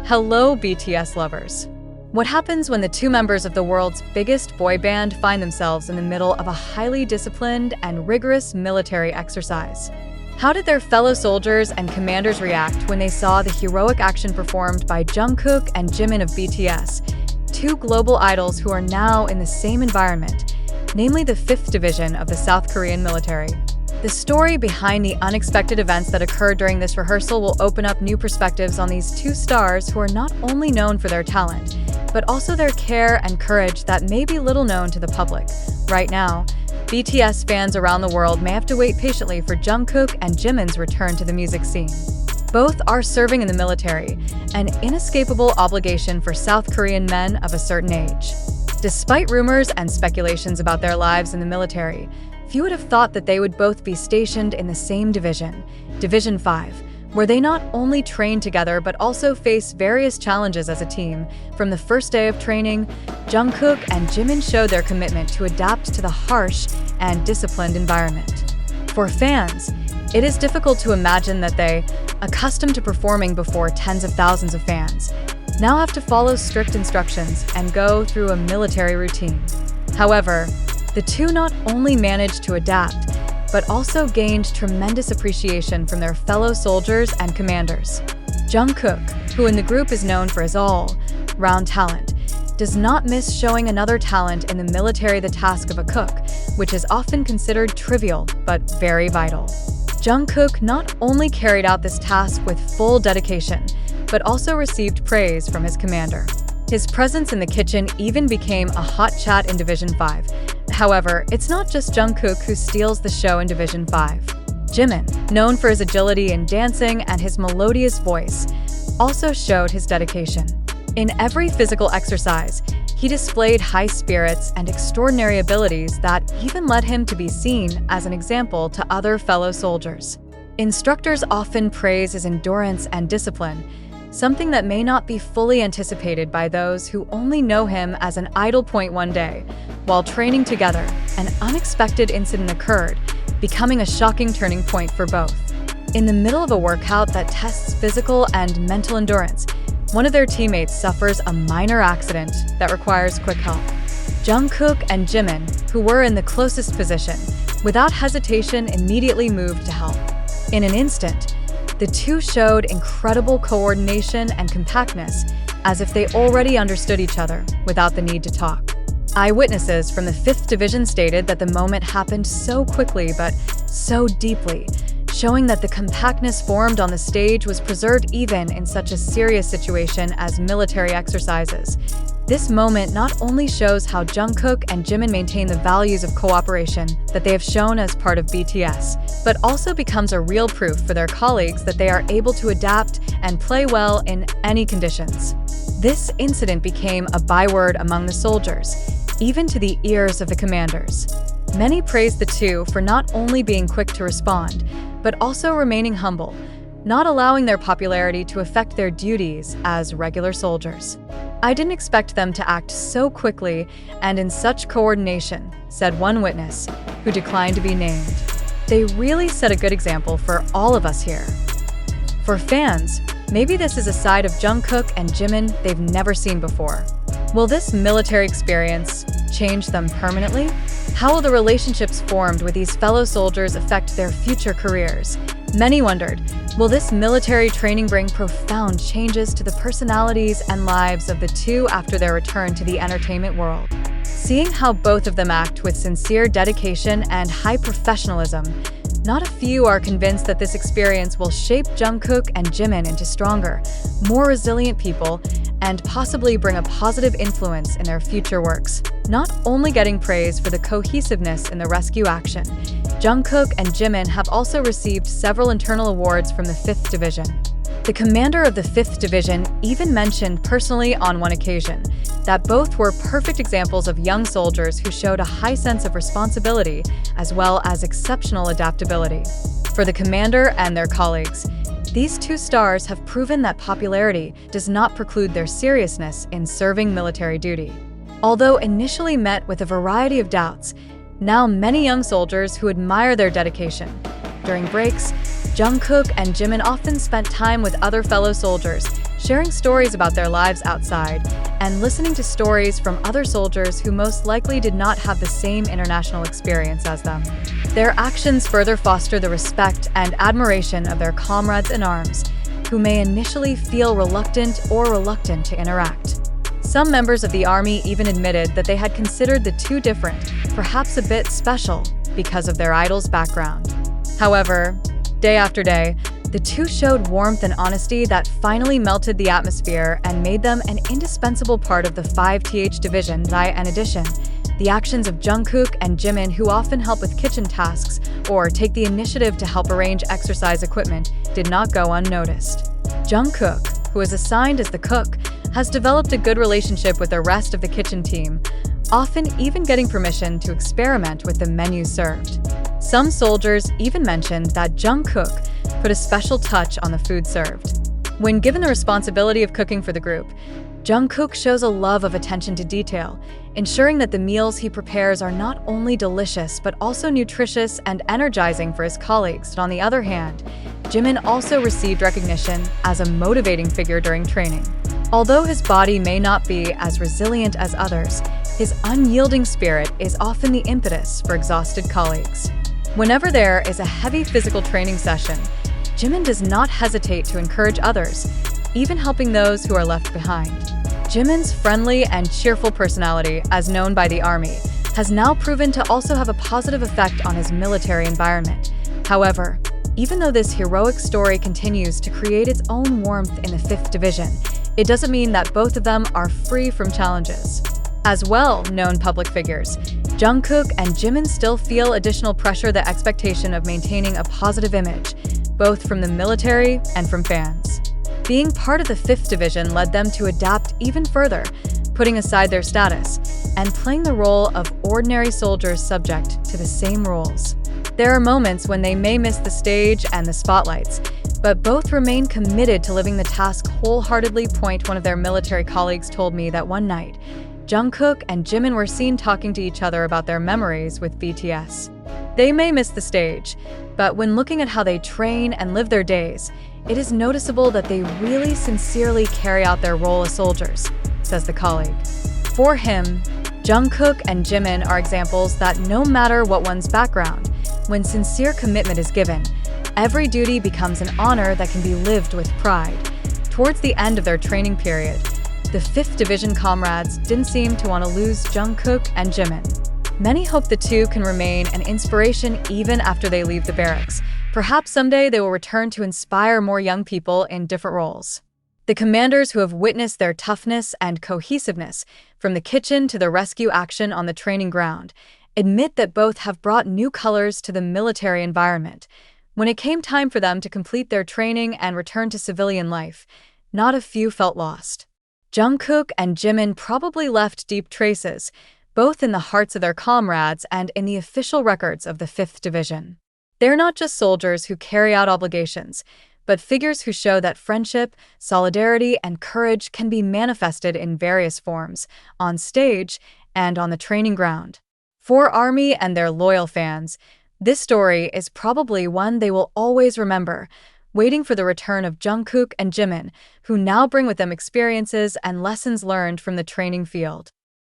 Hello, BTS lovers. What happens when the two members of the world's biggest boy band find themselves in the middle of a highly disciplined and rigorous military exercise? How did their fellow soldiers and commanders react when they saw the heroic action performed by Jungkook and Jimin of BTS, two global idols who are now in the same environment, namely the 5th Division of the South Korean military? The story behind the unexpected events that occurred during this rehearsal will open up new perspectives on these two stars who are not only known for their talent, but also their care and courage that may be little known to the public. Right now, BTS fans around the world may have to wait patiently for Jungkook and Jimin's return to the music scene. Both are serving in the military, an inescapable obligation for South Korean men of a certain age. Despite rumors and speculations about their lives in the military, few would have thought that they would both be stationed in the same division, Division 5, where they not only train together but also face various challenges as a team. From the first day of training, Jungkook and Jimin showed their commitment to adapt to the harsh and disciplined environment. For fans, it is difficult to imagine that they, accustomed to performing before tens of thousands of fans, now have to follow strict instructions and go through a military routine. However, the two not only managed to adapt, but also gained tremendous appreciation from their fellow soldiers and commanders. Jungkook, who in the group is known for his all-round talent, does not miss showing another talent in the military, the task of a cook, which is often considered trivial but very vital. Jungkook not only carried out this task with full dedication, but also received praise from his commander. His presence in the kitchen even became a hot chat in Division 5. However, it's not just Jungkook who steals the show in Division 5. Jimin, known for his agility in dancing and his melodious voice, also showed his dedication. In every physical exercise, he displayed high spirits and extraordinary abilities that even led him to be seen as an example to other fellow soldiers. Instructors often praise his endurance and discipline, something that may not be fully anticipated by those who only know him as an idol. One day, while training together, an unexpected incident occurred, becoming a shocking turning point for both. In the middle of a workout that tests physical and mental endurance, one of their teammates suffers a minor accident that requires quick help. Jungkook and Jimin, who were in the closest position, without hesitation immediately moved to help. In an instant, the two showed incredible coordination and compactness, as if they already understood each other without the need to talk. Eyewitnesses from the 5th Division stated that the moment happened so quickly but so deeply, showing that the compactness formed on the stage was preserved even in such a serious situation as military exercises. This moment not only shows how Jungkook and Jimin maintain the values of cooperation that they have shown as part of BTS, but also becomes a real proof for their colleagues that they are able to adapt and play well in any conditions. This incident became a byword among the soldiers, even to the ears of the commanders. Many praised the two for not only being quick to respond, but also remaining humble, not allowing their popularity to affect their duties as regular soldiers. "I didn't expect them to act so quickly and in such coordination," said one witness, who declined to be named. "They really set a good example for all of us here." For fans, maybe this is a side of Jungkook and Jimin they've never seen before. Will this military experience change them permanently? How will the relationships formed with these fellow soldiers affect their future careers? Many wondered, will this military training bring profound changes to the personalities and lives of the two after their return to the entertainment world? Seeing how both of them act with sincere dedication and high professionalism, not a few are convinced that this experience will shape Jungkook and Jimin into stronger, more resilient people and possibly bring a positive influence in their future works. Not only getting praise for the cohesiveness in the rescue action, Jungkook and Jimin have also received several internal awards from the 5th Division. The commander of the 5th Division even mentioned personally on one occasion that both were perfect examples of young soldiers who showed a high sense of responsibility as well as exceptional adaptability. For the commander and their colleagues, these two stars have proven that popularity does not preclude their seriousness in serving military duty. Although initially met with a variety of doubts, now many young soldiers who admire their dedication. During breaks, Jungkook and Jimin often spent time with other fellow soldiers, sharing stories about their lives outside, and listening to stories from other soldiers who most likely did not have the same international experience as them. Their actions further foster the respect and admiration of their comrades in arms, who may initially feel reluctant to interact. Some members of the army even admitted that they had considered the two different, perhaps a bit special, because of their idol's background. However, day after day, the two showed warmth and honesty that finally melted the atmosphere and made them an indispensable part of the 5th Division. In addition, the actions of Jungkook and Jimin, who often help with kitchen tasks or take the initiative to help arrange exercise equipment, did not go unnoticed. Jungkook, who is assigned as the cook, has developed a good relationship with the rest of the kitchen team, often even getting permission to experiment with the menu served. Some soldiers even mentioned that Jungkook put a special touch on the food served. When given the responsibility of cooking for the group, Jungkook shows a love of attention to detail, ensuring that the meals he prepares are not only delicious but also nutritious and energizing for his colleagues. On the other hand, Jimin also received recognition as a motivating figure during training. Although his body may not be as resilient as others, his unyielding spirit is often the impetus for exhausted colleagues. Whenever there is a heavy physical training session, Jimin does not hesitate to encourage others, even helping those who are left behind. Jimin's friendly and cheerful personality, as known by the army, has now proven to also have a positive effect on his military environment. However, even though this heroic story continues to create its own warmth in the 5th Division, it doesn't mean that both of them are free from challenges. As well-known public figures, Jungkook and Jimin still feel additional pressure, the expectation of maintaining a positive image, both from the military and from fans. Being part of the 5th Division led them to adapt even further, putting aside their status and playing the role of ordinary soldiers subject to the same rules. There are moments when they may miss the stage and the spotlights, but both remain committed to living the task wholeheartedly. One of their military colleagues told me that one night, Jungkook and Jimin were seen talking to each other about their memories with BTS. They may miss the stage, but when looking at how they train and live their days, it is noticeable that they really sincerely carry out their role as soldiers, says the colleague. For him, Jungkook and Jimin are examples that no matter what one's background, when sincere commitment is given, every duty becomes an honor that can be lived with pride. Towards the end of their training period, the 5th Division comrades didn't seem to want to lose Jungkook and Jimin. Many hope the two can remain an inspiration even after they leave the barracks. Perhaps someday they will return to inspire more young people in different roles. The commanders who have witnessed their toughness and cohesiveness, from the kitchen to the rescue action on the training ground, admit that both have brought new colors to the military environment. When it came time for them to complete their training and return to civilian life, not a few felt lost. Jungkook and Jimin probably left deep traces, both in the hearts of their comrades and in the official records of the 5th Division. They're not just soldiers who carry out obligations, but figures who show that friendship, solidarity, and courage can be manifested in various forms, on stage and on the training ground. For Army and their loyal fans, this story is probably one they will always remember, waiting for the return of Jungkook and Jimin, who now bring with them experiences and lessons learned from the training field.